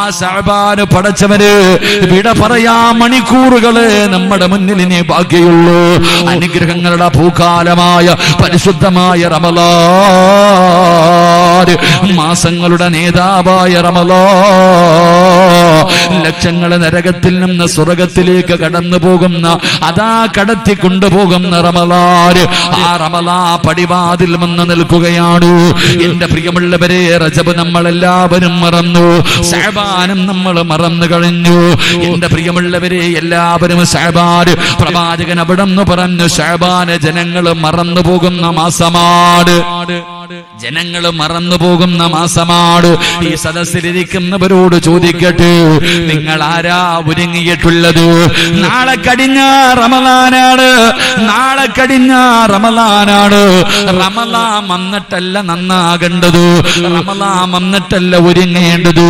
ആ ശഅബാന് പടച്ചവന് വിട പറയാ മണിക്കൂറുകളെ നമ്മുടെ മുന്നിൽ ഇനി ബാക്കിയുള്ളൂ. അനുഗ്രഹങ്ങളുടെ ഭൂകാലമായ പരിശുദ്ധമായ റമളാൻ, മാസങ്ങളുടെ നേതാവായ റമളാൻ, ലക്ഷങ്ങളെ നരകത്തിൽ നിന്ന് സ്വർഗത്തിലേക്ക് കടന്നു പോകുന്ന, അതാ കടത്തി കൊണ്ടുപോകുന്ന റമളാൻ, ആ റമളാൻ പടിവാതിൽ വന്ന് നിൽക്കുകയാണ്. എന്റെ പ്രിയമുള്ളവരെ, റജബ് നമ്മളെല്ലാവരും മറന്നു, ശഅബാനും നമ്മൾ മറന്നു കഴിഞ്ഞു. എന്റെ പ്രിയമുള്ളവരെ, എല്ലാവരും ശഅബാൻ, പ്രവാചകൻ അവിടെന്ന് പറഞ്ഞു, ശഅബാന് ജനങ്ങൾ മറന്നു പോകുന്ന മാസമാണ്, ജനങ്ങൾ മറന്നു പോകുന്ന മാസമാണ്. ഈ സദസ്സിലിരിക്കുന്നവരോട് ചോദിക്കട്ടെ, നിങ്ങൾ ആരാ ഒരുങ്ങിയിട്ടുള്ളത്? നാളെ കഴിഞ്ഞ റമളാനാണ്, നാളെ കഴിഞ്ഞ റമളാനാണ്. റമളാൻ വന്നിട്ടല്ല നന്നാകേണ്ടത്, റമളാൻ വന്നിട്ടല്ല ഒരുങ്ങേണ്ടത്.